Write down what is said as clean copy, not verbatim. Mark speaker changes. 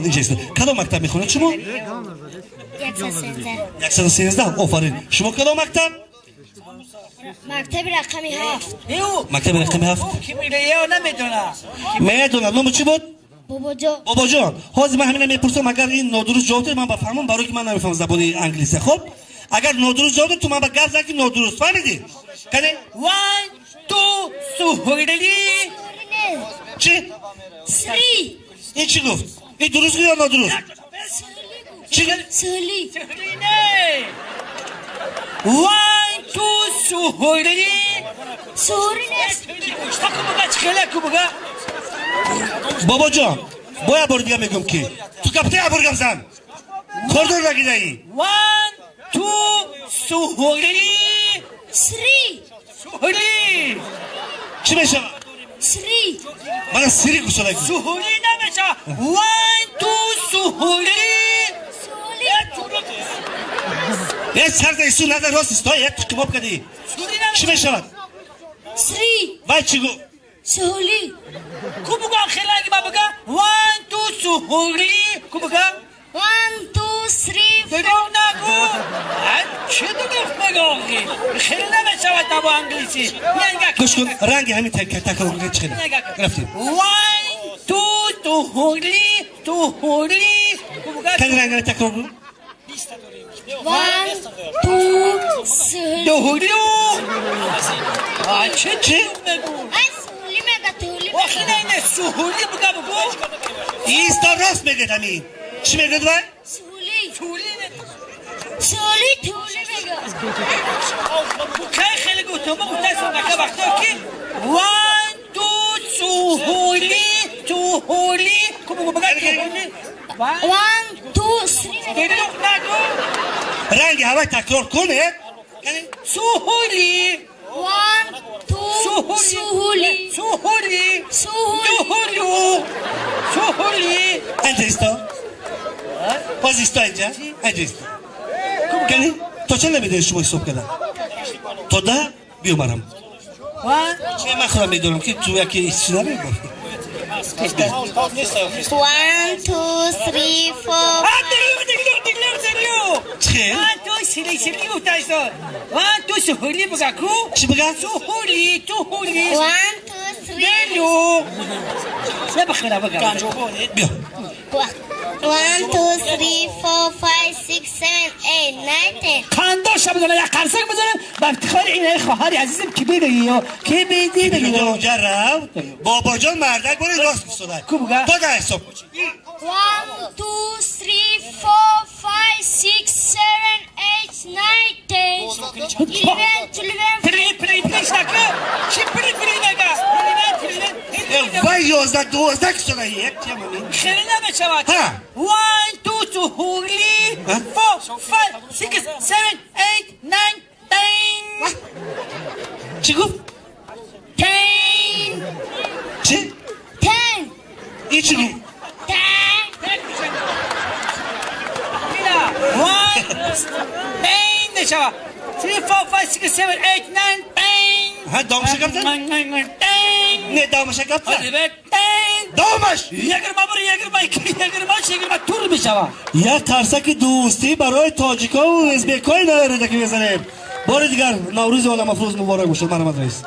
Speaker 1: اینجاست. کدام مکتب میخونید شما؟ 113. آفرین. شما کدام مکتب؟
Speaker 2: مکتب رقمی 7.
Speaker 1: مکتب رقمی 7.
Speaker 3: کی میره یا نمیدونه؟
Speaker 1: میدونم. نام چی بود؟
Speaker 2: بابا جان.
Speaker 1: بابا جان. حاضر من همین میپرسم اگر این نادرست جواب من بفهمم برای که من نمیفهمم زبان انگلیسی. خب اگر نادرست جواب تو من با گپ زدم که نادرست فهمیدی؟ کنه
Speaker 3: 1 2 سوهلی
Speaker 1: چی؟
Speaker 2: 3
Speaker 1: این چی گفت؟ این درست یا نادرست؟ چی گفت؟
Speaker 2: سهلی
Speaker 3: نه 1 2 سوهلی
Speaker 2: سهلی نیست.
Speaker 1: بابا جان باید بار دیگه میگم که تو کپته ابرگم زن کردون نگیده ای
Speaker 3: 1 2 سوهلی
Speaker 2: 3
Speaker 3: سوهلی
Speaker 1: چی میشه؟
Speaker 2: 3
Speaker 1: من سری گوشه نگیم
Speaker 3: سوهلی نمیشه 1 2 سوهلی
Speaker 1: یه سر دیسو نظر راست است یک تو کباب کدی چی میشه؟
Speaker 2: 3
Speaker 1: وای چی گو؟
Speaker 2: سهلی
Speaker 3: کو بگو خیلی اگه من بگم 1 2 سوهلی کو بگم
Speaker 2: 1 2 3
Speaker 3: بگو نگو چه دیگه بگو آقی خیلی نمیشود تا با انگلیسی
Speaker 1: گوش کن رنگ همین تکرار کنه چی رفتیم
Speaker 3: 1 2 سوهلی سوهلی کو بگم
Speaker 1: کنی رنگ تکرار کن
Speaker 2: 1 2 سهلی
Speaker 3: دوهلیو چه
Speaker 1: چی؟
Speaker 3: بگو
Speaker 2: ای سهلی مگه تولی
Speaker 3: آخی نه اینه سوهلی بگو
Speaker 1: ایستا راست میگه همین چی میگه دوای؟
Speaker 2: سهلی
Speaker 3: تولی
Speaker 2: سهلی تولی بگه
Speaker 3: کی خیلی گفتم گفتم سوگه وقتا که 1 2 سوهلی سوهلی کو بگو بگو
Speaker 2: 1 2 3
Speaker 3: دیگه نگو
Speaker 1: رنگ هوا تکرار کنه
Speaker 3: سوهلی
Speaker 2: 1 2 سهلی
Speaker 3: سوهلی
Speaker 2: سهلی
Speaker 3: دوهلیو سوهلی
Speaker 1: اینجا ایستا باز ایستا اینجا اینجا ایستا کنی تو چه نمیده شما حساب کردن تو ده بیو برم چه من خودم میدونم که تو یکی ایستی نمیگم
Speaker 2: 1 2 3 4
Speaker 1: چه؟
Speaker 3: تو سیلی گفته شد 1 2 سوهلی بگو
Speaker 1: چی بگم؟
Speaker 3: سوهلی سوهلی
Speaker 2: 1 2 3
Speaker 3: بلو نبخیره بگم
Speaker 1: بیا
Speaker 2: 1 2 3 4 5 6 7 8 9 10
Speaker 3: کانداش بدونه یا قرصک بدونه با افتخار اینه خواهری عزیزم کی بیدی کی بیدی
Speaker 1: بگی اونجا رو بابا جان مردک برای راست بستونه
Speaker 3: کو بگه؟
Speaker 1: تو ده حساب
Speaker 2: 1 2 3 4 5 6 7 8 9 10 11
Speaker 3: پلی شکل چی پلی نگه
Speaker 1: وای 11 12 کسونه یک چه مامی
Speaker 3: خیلی نمیشود
Speaker 1: ها
Speaker 3: 1 2 سوهلی 4 5 6 7 8 9 10
Speaker 1: چی گفت؟
Speaker 2: 10
Speaker 1: چی؟
Speaker 2: 10
Speaker 1: این چی گفت؟
Speaker 2: 10
Speaker 3: نشود 3 4 5 6 7 8 9 10
Speaker 1: ها دامش کردن؟ نه دامش کردن؟ دامش
Speaker 3: یگر ما تور میشود
Speaker 1: یک ترسک دوستی برای تاجیکا و ازبکای نایرده که بزنیم بار دیگر نوروز عالم افروز مبارک باشه مرحمت رئیس